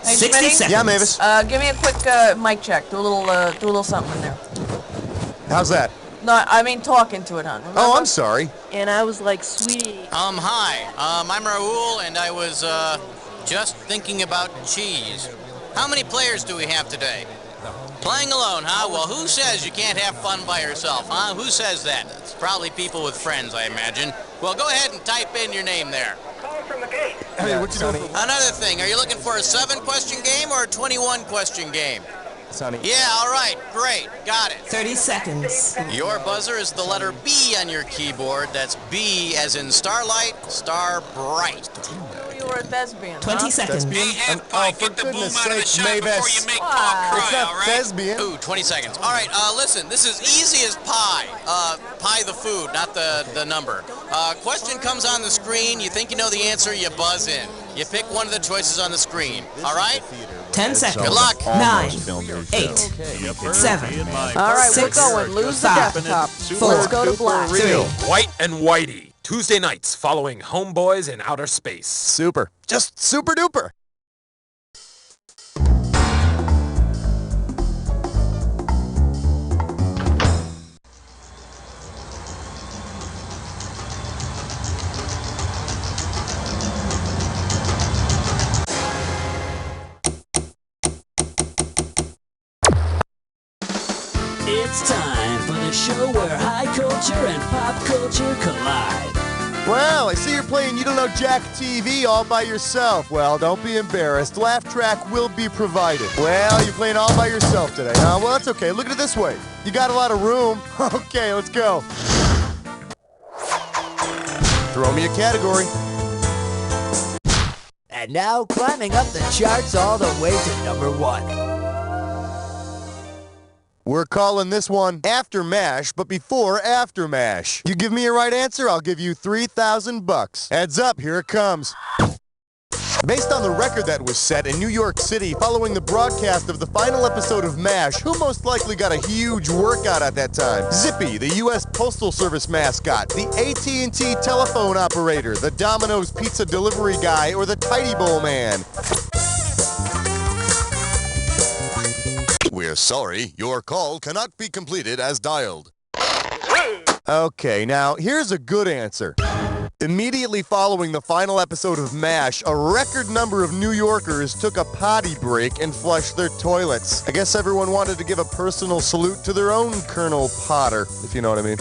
Hey, 60 Schmitty? seconds. Yeah, Mavis. Give me a quick mic check. Do a little something in there. How's that? No, I mean talk into it, hon. Remember? Oh, I'm sorry. And I was like, sweetie. Hi. I'm Raul, and I was, just thinking about cheese. How many players do we have today? Playing alone, huh? Well, who says you can't have fun by yourself, huh? Who says that? It's probably people with friends, I imagine. Well, go ahead and type in your name there. From the gate. Hey, what you doing? Another thing, are you looking for a 7-question game or a 21-question game? Sonny. Yeah, all right, great, got it. 30 seconds. Your buzzer is the letter B on your keyboard. That's B as in starlight, star bright. You were a thespian. 20 seconds. Hey, half-pint, get the boom out of the shot Mavis. before you make Paul It's cry, not all right? thespian. Ooh, 20 seconds. All right, listen, this is easy as pie. Pie the food, not the number. Question comes on the screen. You think you know the answer, you buzz in. You pick one of the choices on the screen. All right? 10 seconds. Good luck. 9, 8, 7. All right, Six, we're going. Lose the five, desktop. four, Let's go to black. 3. White and Whitey, Tuesday nights following Homeboys in Outer Space. Super. Just super duper. It's time for the show where high culture and pop culture collide. Well, I see you're playing You Don't Know Jack TV all by yourself. Well, don't be embarrassed. Laugh track will be provided. Well, you're playing all by yourself today, huh? Well, that's okay. Look at it this way. You got a lot of room. Okay, let's go. Throw me a category. And now climbing up the charts all the way to number 1. We're calling this one After MASH, but before After MASH. You give me a right answer, I'll give you $3,000. Heads up, here it comes. Based on the record that was set in New York City following the broadcast of the final episode of MASH, who most likely got a huge workout at that time? Zippy, the U.S. Postal Service mascot, the AT&T telephone operator, the Domino's pizza delivery guy, or the Tidy Bowl man? We're sorry, your call cannot be completed as dialed. Okay, now here's a good answer. Immediately following the final episode of MASH, a record number of New Yorkers took a potty break and flushed their toilets. I guess everyone wanted to give a personal salute to their own Colonel Potter, if you know what I mean.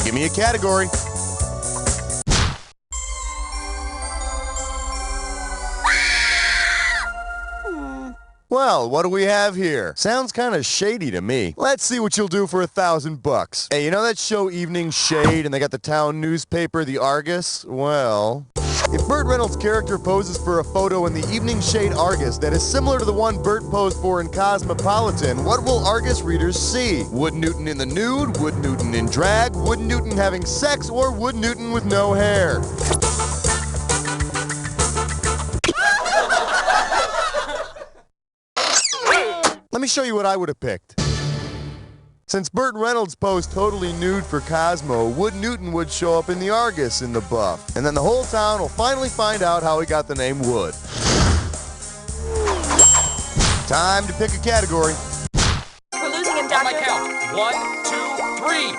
Give me a category. Well, what do we have here? Sounds kind of shady to me. Let's see what you'll do for $1,000. Hey, you know that show Evening Shade and they got the town newspaper, the Argus? Well, if Burt Reynolds' character poses for a photo in the Evening Shade Argus that is similar to the one Burt posed for in Cosmopolitan, what will Argus readers see? Wood Newton in the nude, Wood Newton in drag, Wood Newton having sex, or Wood Newton with no hair? Let me show you what I would have picked. Since Burt Reynolds posed totally nude for Cosmo, Wood Newton would show up in the Argus in the buff. And then the whole town will finally find out how he got the name Wood. Time to pick a category. We're losing in On my Dr. count. 1, 2, 3.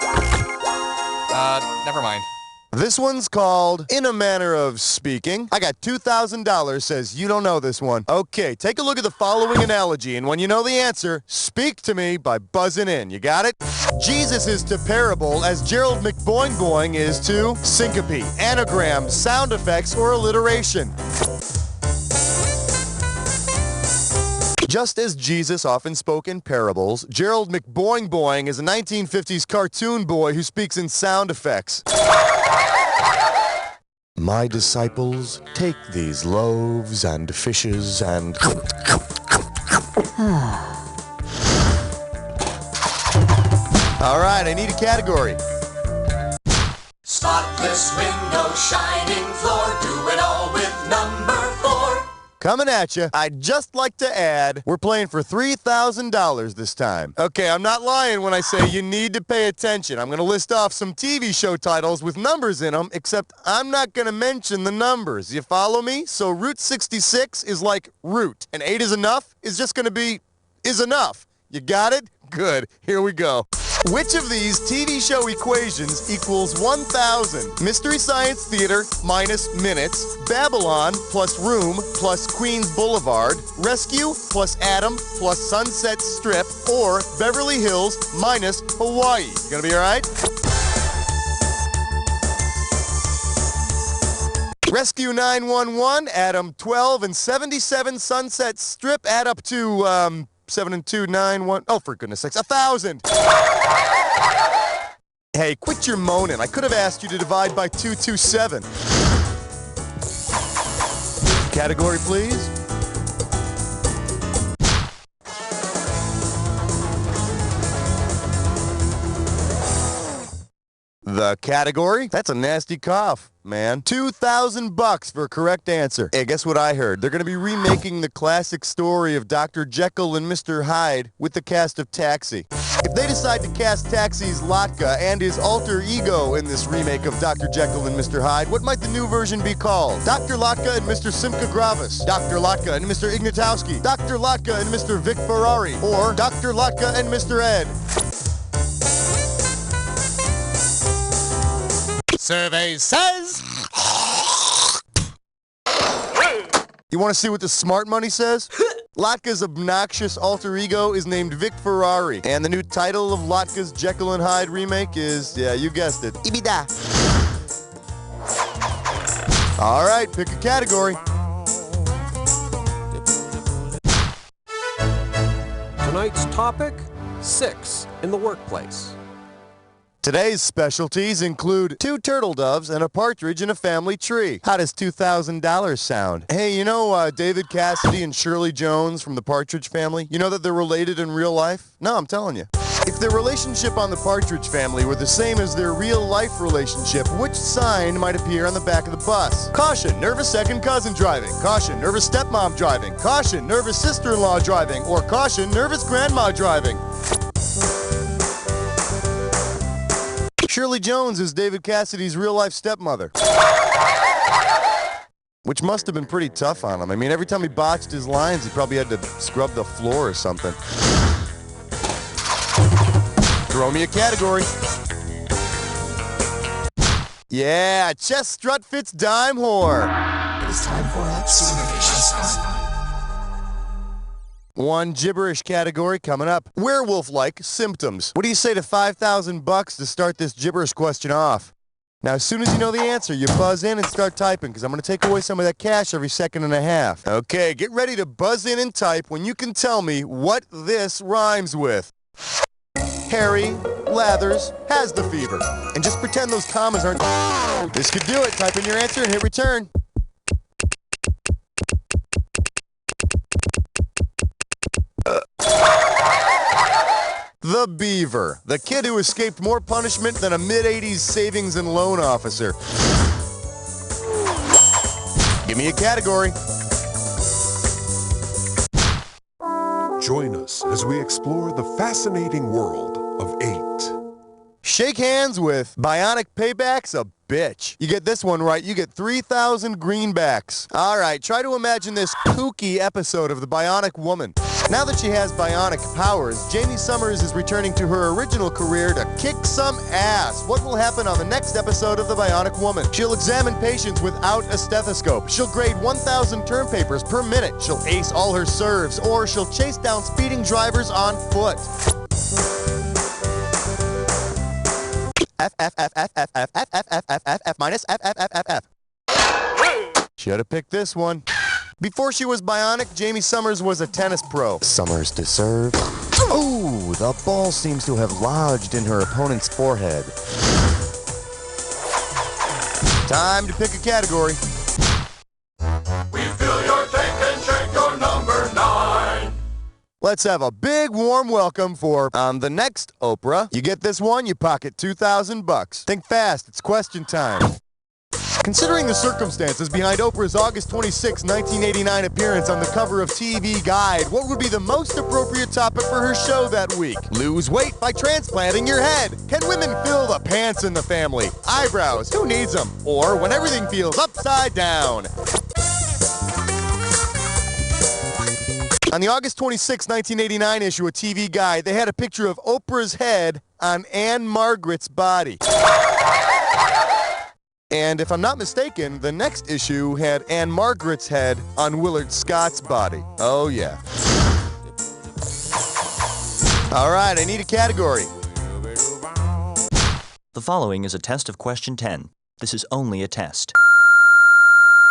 Never mind. This one's called In a Manner of Speaking. I got $2,000, says you don't know this one. Okay, take a look at the following analogy, and when you know the answer, speak to me by buzzing in. You got it? Jesus is to parable as Gerald McBoing Boing is to syncope, anagram, sound effects, or alliteration. Just as Jesus often spoke in parables, Gerald McBoing Boing is a 1950s cartoon boy who speaks in sound effects. My disciples, take these loaves and fishes and... All right, I need a category. Spotless window, shining floor, do it all with number 4. coming at you. I'd just like to add, we're playing for $3,000 this time. Okay, I'm not lying when I say you need to pay attention. I'm going to list off some TV show titles with numbers in them, except I'm not going to mention the numbers. You follow me? So Route 66 is like root, and 8 is enough is just going to be is enough. You got it? Good. Here we go. Which of these TV show equations equals 1,000? Mystery Science Theater minus minutes, Babylon plus Room plus Queens Boulevard, Rescue plus Adam plus Sunset Strip, or Beverly Hills minus Hawaii? You gonna be all right? Rescue 911, Adam 12, and 77 Sunset Strip add up to, 7 and 2, 9, 1. Oh, for goodness sakes, 1,000. Hey, quit your moaning. I could have asked you to divide by 227. Category, please. The category? That's a nasty cough, man. $2,000 for a correct answer. Hey, guess what I heard? They're going to be remaking the classic story of Dr. Jekyll and Mr. Hyde with the cast of Taxi. If they decide to cast Taxi's Latka and his alter ego in this remake of Dr. Jekyll and Mr. Hyde, what might the new version be called? Dr. Latka and Mr. Simca Gravis, Dr. Latka and Mr. Ignatowski, Dr. Latka and Mr. Vic Ferrari, or Dr. Latka and Mr. Ed? Survey says... You want to see what the smart money says? Latka's obnoxious alter ego is named Vic Ferrari, and the new title of Latka's Jekyll and Hyde remake is, yeah, you guessed it, Ibida. All right, pick a category. Tonight's topic, 6 in the workplace. Today's specialties include 2 turtle doves and a partridge in a family tree. How does $2,000 sound? Hey, you know David Cassidy and Shirley Jones from the Partridge Family? You know that they're related in real life? No, I'm telling you. If their relationship on the Partridge Family were the same as their real-life relationship, which sign might appear on the back of the bus? Caution, nervous second cousin driving. Caution, nervous stepmom driving. Caution, nervous sister-in-law driving. Or caution, nervous grandma driving. Shirley Jones is David Cassidy's real-life stepmother. Which must have been pretty tough on him. I mean, every time he botched his lines, he probably had to scrub the floor or something. Throw me a category. Yeah, chest strut fits dime whore. It is time for observations. One gibberish category coming up. Werewolf-like symptoms. What do you say to $5,000 to start this gibberish question off? Now, as soon as you know the answer, you buzz in and start typing, because I'm going to take away some of that cash every second and a half. Okay, get ready to buzz in and type when you can tell me what this rhymes with. Harry Lathers has the fever. And just pretend those commas aren't... This could do it. Type in your answer and hit return. The Beaver, the kid who escaped more punishment than a mid-'80s savings and loan officer. Give me a category. Join us as we explore the fascinating world of 8. Shake hands with Bionic Payback's a bitch. You get this one right, you get 3,000 greenbacks. All right, try to imagine this kooky episode of The Bionic Woman. Now that she has bionic powers, Jamie Summers is returning to her original career to kick some ass. What will happen on the next episode of The Bionic Woman? She'll examine patients without a stethoscope. She'll grade 1,000 term papers per minute. She'll ace all her serves, or she'll chase down speeding drivers on foot. F minus F. Should have picked this one. Before she was bionic, Jamie Summers was a tennis pro. Summers to serve. Oh, the ball seems to have lodged in her opponent's forehead. Time to pick a category. We fill your tank and check your number 9. Let's have a big warm welcome for on the next Oprah. You get this one, you pocket $2,000. Think fast, it's question time. Considering the circumstances behind Oprah's August 26, 1989 appearance on the cover of TV Guide, what would be the most appropriate topic for her show that week? Lose weight by transplanting your head. Can women fill the pants in the family? Eyebrows, who needs them? Or when everything feels upside down. On the August 26, 1989 issue of TV Guide, they had a picture of Oprah's head on Anne Margaret's body. And if I'm not mistaken, the next issue had Anne Margaret's head on Willard Scott's body. Oh, yeah. All right, I need a category. The following is a test of question 10. This is only a test.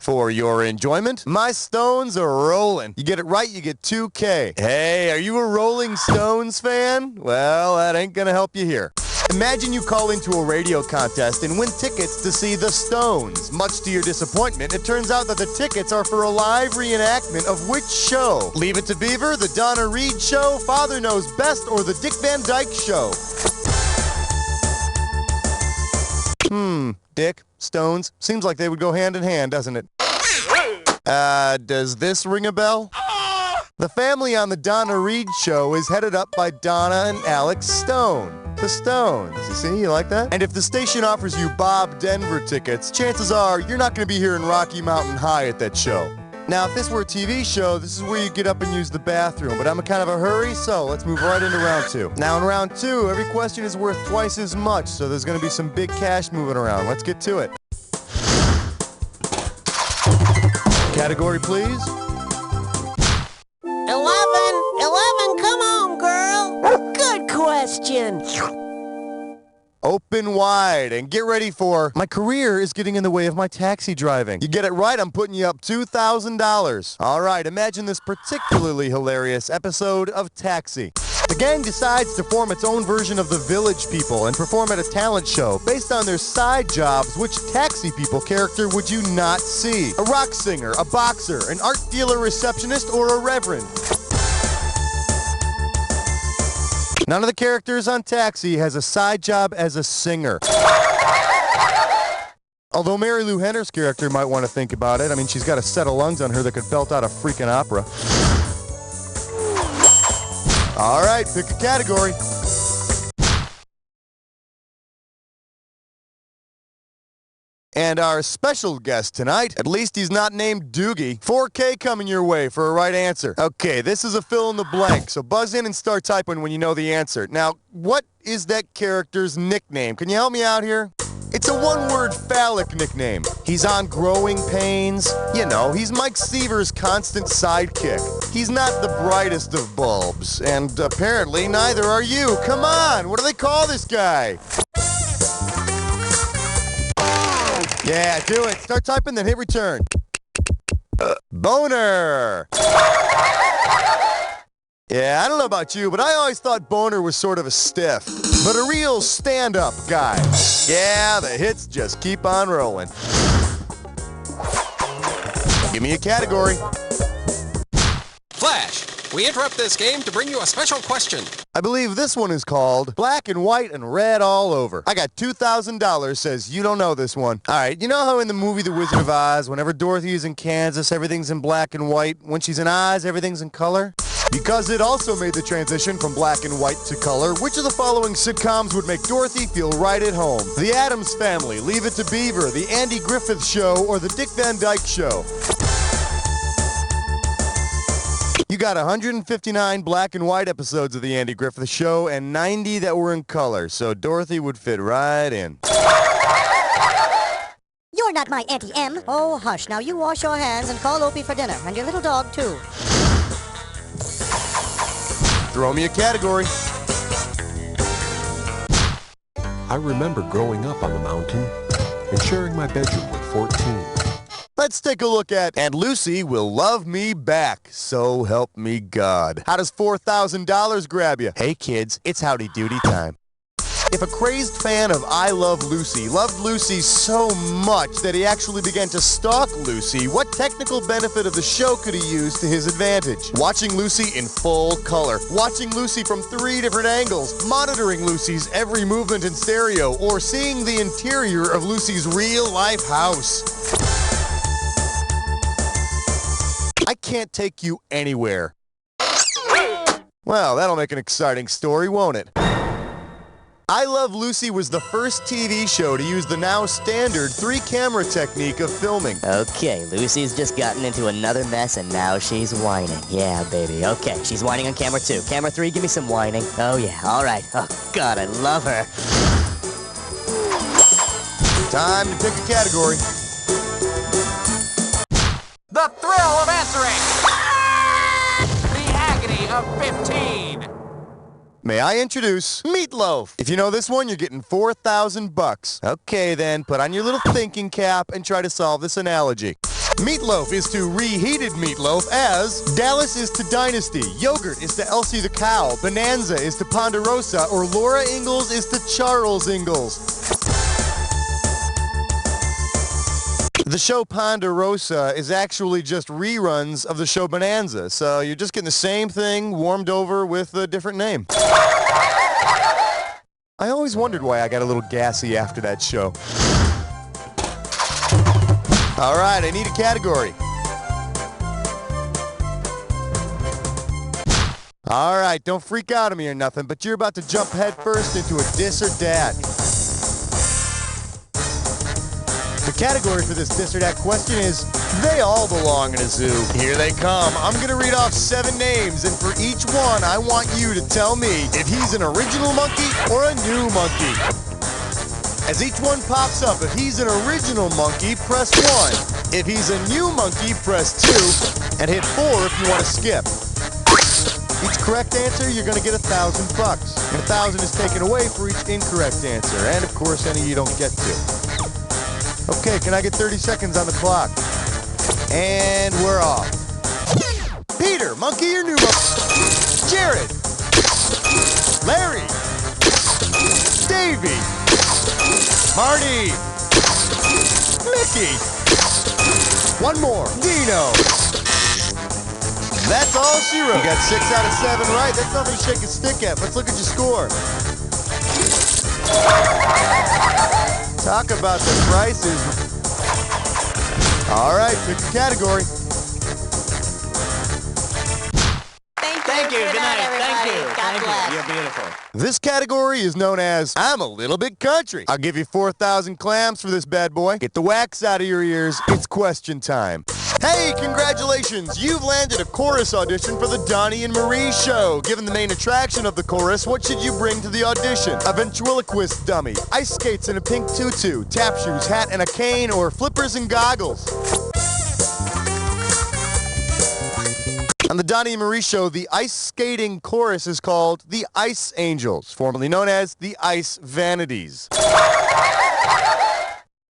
For your enjoyment, my Stones are rolling. You get it right, you get 2K. Hey, are you a Rolling Stones fan? Well, that ain't gonna help you here. Imagine you call into a radio contest and win tickets to see the Stones. Much to your disappointment, it turns out that the tickets are for a live reenactment of which show? Leave It to Beaver, The Donna Reed Show, Father Knows Best, or The Dick Van Dyke Show? Dick, Stones, seems like they would go hand in hand, doesn't it? Does this ring a bell? The family on The Donna Reed Show is headed up by Donna and Alex Stone. The Stones. You see, you like that? And if the station offers you Bob Denver tickets, chances are you're not going to be hearing Rocky Mountain High at that show. Now, if this were a TV show, this is where you get up and use the bathroom, but I'm in kind of a hurry, so let's move right into round 2. Now, in round 2, every question is worth twice as much, so there's going to be some big cash moving around. Let's get to it. Category, please. 11, come on, girl. Good question. Open wide and get ready for my career is getting in the way of my taxi driving. You get it right, I'm putting you up $2,000. All right, imagine this particularly hilarious episode of Taxi. The gang decides to form its own version of the Village People and perform at a talent show based on their side jobs. Which Taxi People character would you not see? A rock singer, a boxer, an art dealer receptionist, or a reverend? None of the characters on Taxi has a side job as a singer. Although Mary Lou Henner's character might want to think about it. I mean, she's got a set of lungs on her that could belt out a freaking opera. All right, pick a category. And our special guest tonight, at least he's not named Doogie. 4K coming your way for a right answer. Okay, this is a fill in the blank, so buzz in and start typing when you know the answer. Now, what is that character's nickname? Can you help me out here? It's a one-word phallic nickname. He's on Growing Pains. You know, he's Mike Seaver's constant sidekick. He's not the brightest of bulbs, and apparently neither are you. Come on, what do they call this guy? Yeah, do it. Start typing, then hit return. Boner. Yeah, I don't know about you, but I always thought Boner was sort of a stiff, but a real stand-up guy. Yeah, the hits just keep on rolling. Give me a category. Flash, we interrupt this game to bring you a special question. I believe this one is called Black and White and Red All Over. I got $2,000, says you don't know this one. All right, you know how in the movie The Wizard of Oz, whenever Dorothy is in Kansas, everything's in black and white? When she's in Oz, everything's in color? Because it also made the transition from black and white to color, which of the following sitcoms would make Dorothy feel right at home? The Addams Family, Leave It to Beaver, The Andy Griffith Show, or The Dick Van Dyke Show? You got 159 black and white episodes of The Andy Griffith Show and 90 that were in color, so Dorothy would fit right in. You're not my Auntie M. Oh, hush. Now you wash your hands and call Opie for dinner, and your little dog, too. Throw me a category. I remember growing up on the mountain and sharing my bedroom with 14. Let's take a look at And Lucy Will Love Me Back, so help me God. How does $4,000 grab you? Hey kids, it's howdy doody time. If a crazed fan of I Love Lucy loved Lucy so much that he actually began to stalk Lucy, what technical benefit of the show could he use to his advantage? Watching Lucy in full color, watching Lucy from 3 different angles, monitoring Lucy's every movement in stereo, or seeing the interior of Lucy's real-life house. I can't take you anywhere. Well, that'll make an exciting story, won't it? I Love Lucy was the first TV show to use the now standard 3-camera technique of filming. Okay, Lucy's just gotten into another mess and now she's whining. Yeah, baby. Okay, she's whining on camera 2. Camera 3, give me some whining. Oh, yeah. All right. Oh, God, I love her. Time to pick a category. The thrill of answering! The agony of 15! May I introduce Meatloaf? If you know this one, you're getting $4,000. Okay, then, put on your little thinking cap and try to solve this analogy. Meatloaf is to reheated meatloaf as Dallas is to Dynasty, Yogurt is to Elsie the Cow, Bonanza is to Ponderosa, or Laura Ingalls is to Charles Ingalls. The show Ponderosa is actually just reruns of the show Bonanza, so you're just getting the same thing warmed over with a different name. I always wondered why I got a little gassy after that show. All right, I need a category. All right, don't freak out on me or nothing, but you're about to jump head first into a Dis or Dat. The category for this Dis or Dat question is, they all belong in a zoo. Here they come. I'm going to read off 7 names, and for each one, I want you to tell me if he's an original monkey or a new monkey. As each one pops up, if he's an original monkey, press 1. If he's a new monkey, press 2, and hit 4 if you want to skip. Each correct answer, you're going to get $1,000. And 1,000 is taken away for each incorrect answer, and of course, any you don't get to. Okay, can I get 30 seconds on the clock? And we're off. Peter, monkey or new monkey? Jared. Larry. Davey. Marty. Mickey. One more. Dino. That's all she wrote. You got 6 out of 7 right. That's nothing to shake a stick at. Let's look at your score. Talk about the prices. All right, pick a category. Thank you. Good night, everybody. God bless. You're beautiful. This category is known as I'm a Little Bit Country. I'll give you 4,000 clams for this bad boy. Get the wax out of your ears. It's question time. Hey, congratulations! You've landed a chorus audition for the Donnie and Marie show. Given the main attraction of the chorus, what should you bring to the audition? A ventriloquist dummy, ice skates and a pink tutu, tap shoes, hat and a cane, or flippers and goggles? On the Donnie and Marie show, the ice skating chorus is called the Ice Angels, formerly known as the Ice Vanities.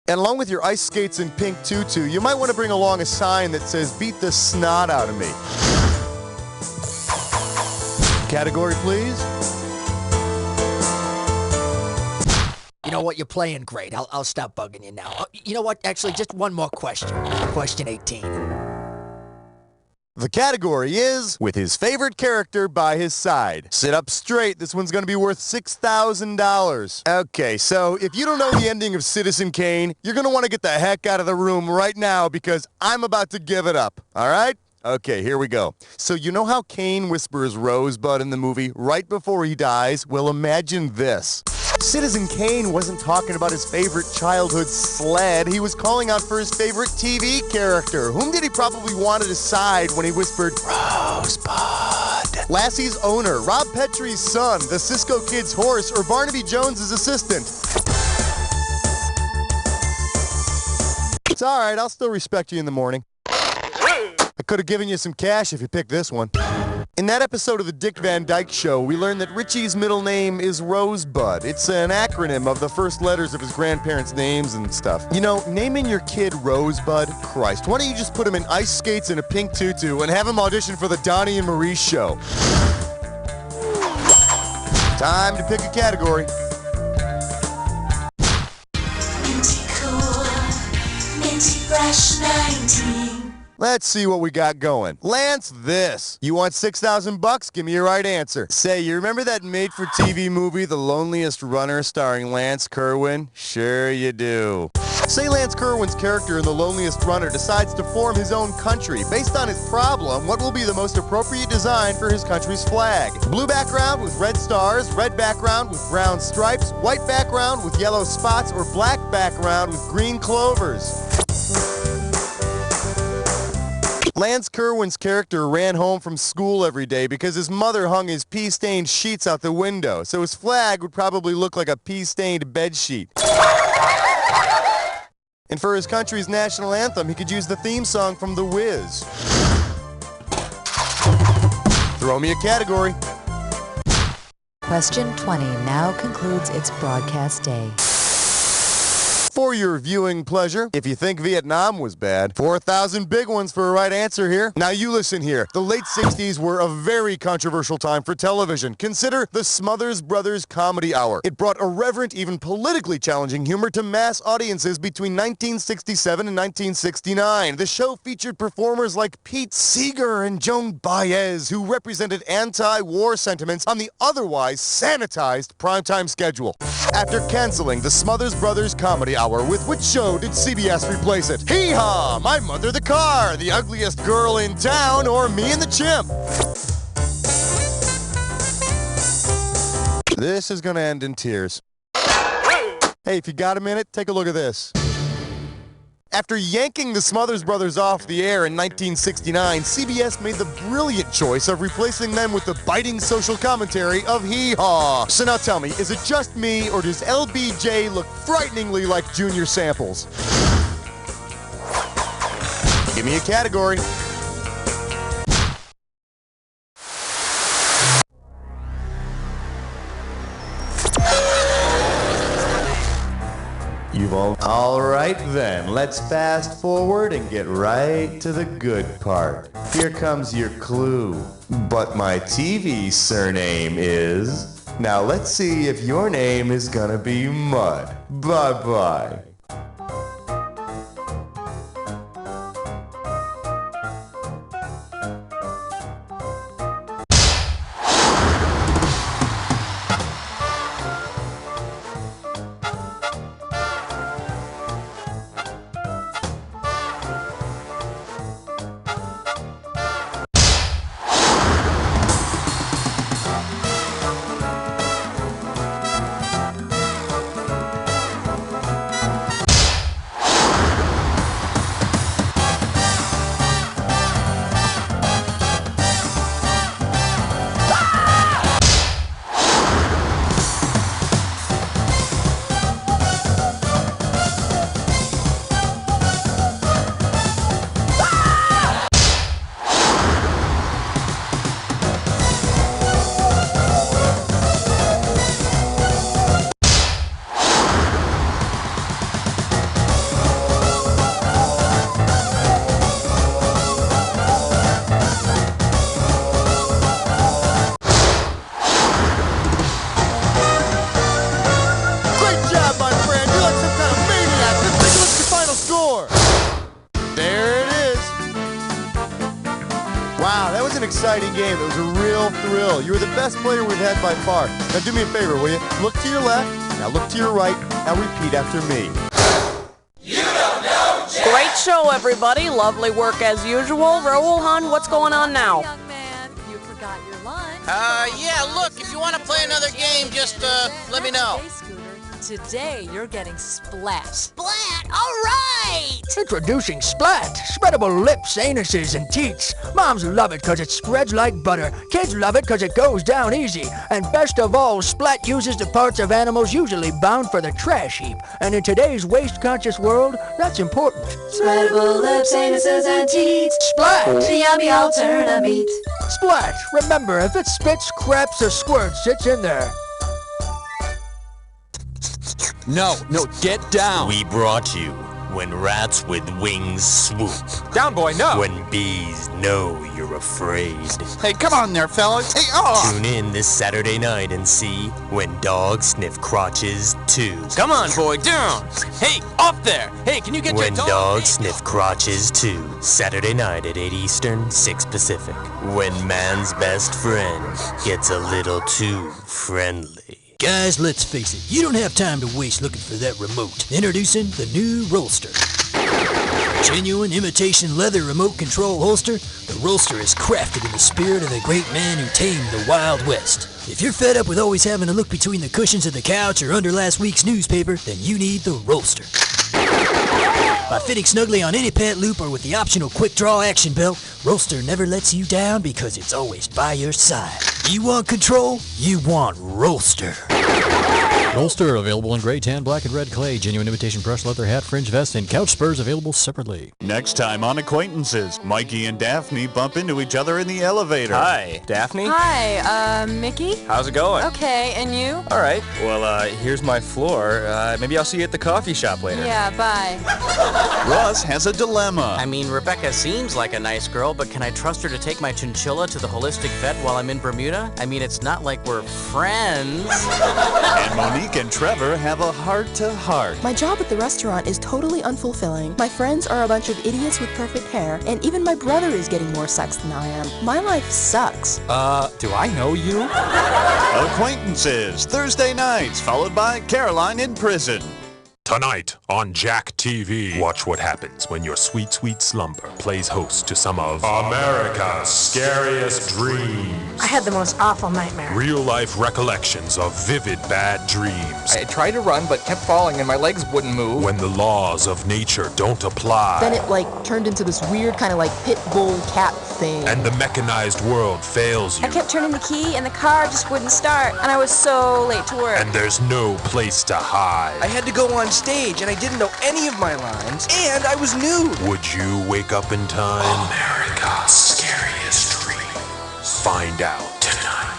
And along with your ice skates and pink tutu, you might want to bring along a sign that says, "Beat the snot out of me." Category, please. You know what? You're playing great. I'll stop bugging you now. You know what? Actually, just one more question. Question 18. The category is, with his favorite character by his side. Sit up straight. This one's going to be worth $6,000. Okay, so if you don't know the ending of Citizen Kane, you're going to want to get the heck out of the room right now because I'm about to give it up. All right? Okay, here we go. So you know how Kane whispers Rosebud in the movie right before he dies? Well, imagine this. Citizen Kane wasn't talking about his favorite childhood sled. He was calling out for his favorite TV character. Whom did he probably want to decide when he whispered, Rosebud? Lassie's owner, Rob Petrie's son, the Cisco Kid's horse, or Barnaby Jones's assistant? It's all right. I'll still respect you in the morning. I could have given you some cash if you picked this one. In that episode of the Dick Van Dyke Show, we learned that Richie's middle name is Rosebud. It's an acronym of the first letters of his grandparents' names and stuff. You know, naming your kid Rosebud? Christ, why don't you just put him in ice skates and a pink tutu and have him audition for the Donnie and Marie show? Time to pick a category. /19. Let's see what we got going. Lance, this. You want $6,000? Give me your right answer. Say, you remember that made-for-TV movie, The Loneliest Runner, starring Lance Kerwin? Sure you do. Say Lance Kerwin's character in The Loneliest Runner decides to form his own country. Based on his problem, what will be the most appropriate design for his country's flag? Blue background with red stars, red background with brown stripes, white background with yellow spots, or black background with green clovers? Lance Kerwin's character ran home from school every day because his mother hung his pea-stained sheets out the window, so his flag would probably look like a pea-stained bedsheet. And for his country's national anthem, he could use the theme song from The Wiz. Throw me a category. Question 20 now concludes its broadcast day. For your viewing pleasure, if you think Vietnam was bad, 4,000 big ones for a right answer here. Now you listen here. The late 60s were a very controversial time for television. Consider the Smothers Brothers Comedy Hour. It brought irreverent, even politically challenging humor to mass audiences between 1967 and 1969. The show featured performers like Pete Seeger and Joan Baez, who represented anti-war sentiments on the otherwise sanitized primetime schedule. After canceling the Smothers Brothers Comedy Hour, with which show did CBS replace it? Hee-haw! My Mother the Car, The Ugliest Girl in Town, or Me and the Chimp? This is gonna end in tears. Hey, if you got a minute, take a look at this. After yanking the Smothers Brothers off the air in 1969, CBS made the brilliant choice of replacing them with the biting social commentary of Hee-Haw. So now tell me, is it just me, or does LBJ look frighteningly like Junior Samples? Give me a category. All right then, let's fast forward and get right to the good part. Here comes your clue. But my TV surname is... Now let's see if your name is gonna be Mud. Bye-bye. Exciting game. It was a real thrill. You were the best player we've had by far. Now do me a favor, will you? Look to your left, now look to your right, now repeat after me. Great show, everybody. Lovely work as usual. Raoul Hun, what's going on now? Young man, you forgot your lunch. Yeah, look, if you want to play another game, just, let me know. Okay, Scooter. Today, you're getting Splat. Splat? All right! Introducing Splat. Spreadable lips, anuses, and teats. Moms love it because it spreads like butter. Kids love it because it goes down easy. And best of all, Splat uses the parts of animals usually bound for the trash heap. And in today's waste-conscious world, that's important. Spreadable lips, anuses, and teats. Splat! The yummy alternative. Splat! Remember, if it spits, craps, or squirts, it's in there. No, get down. We brought you When Rats with Wings Swoop. Down, boy, no. When bees know you're afraid. Hey, come on there, fellas. Hey, oh! Tune in this Saturday night and see When Dogs Sniff Crotches 2. Come on, boy, down. Hey, up there. Hey, can you get When your Dogs Sniff Crotches 2. Saturday night at 8 Eastern, 6 Pacific. When man's best friend gets a little too friendly. Guys, let's face it, you don't have time to waste looking for that remote. Introducing the new Rollster. Genuine imitation leather remote control holster, the Rollster is crafted in the spirit of the great man who tamed the Wild West. If you're fed up with always having to look between the cushions of the couch or under last week's newspaper, then you need the Rollster. By fitting snugly on any pant loop or with the optional quick draw action belt, Rollster never lets you down because it's always by your side. You want control? You want Rollster. Rollster available in gray, tan, black, and red clay. Genuine imitation brushed leather hat, fringe vest, and couch spurs available separately. Next time on Acquaintances, Mikey and Daphne bump into each other in the elevator. Hi, Daphne? Hi, Mickey? How's it going? Okay, and you? All right. Well, here's my floor. Maybe I'll see you at the coffee shop later. Yeah, bye. Russ has a dilemma. I mean, Rebecca seems like a nice girl, but can I trust her to take my chinchilla to the holistic vet while I'm in Bermuda? I mean, it's not like we're friends. And Monique and Trevor have a heart-to-heart. My job at the restaurant is totally unfulfilling. My friends are a bunch of idiots with perfect hair, and even my brother is getting more sex than I am. My life sucks. Do I know you? Acquaintances, Thursday nights, followed by Caroline in prison. Tonight on Jack TV, watch what happens when your sweet, sweet slumber plays host to some of America's scariest dreams. I had the most awful nightmare. Real-life recollections of vivid bad dreams. I tried to run, but kept falling, and my legs wouldn't move. When the laws of nature don't apply. Then it, turned into this weird kind of, pit bull cat thing. And the mechanized world fails you. I kept turning the key, and the car just wouldn't start, and I was so late to work. And there's no place to hide. I had to go on stage, and I didn't know any of my lines, and I was nude. Would you wake up in time? America's scariest dreams. Find out tonight.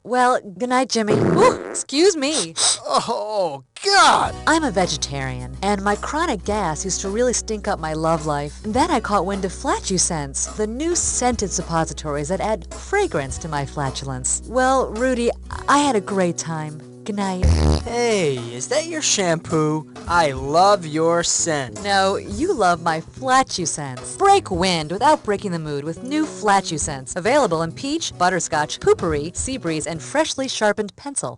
Well, good night, Jimmy. Ooh, excuse me. Oh, God! I'm a vegetarian, and my chronic gas used to really stink up my love life. Then I caught wind of Flatulence, the new scented suppositories that add fragrance to my flatulence. Well, Rudy, I had a great time. Good night. Hey, is that your shampoo? I love your scent. No, you love my Flatulence. Break wind without breaking the mood with new Flatulence. Available in peach, butterscotch, poopery, sea breeze, and freshly sharpened pencil.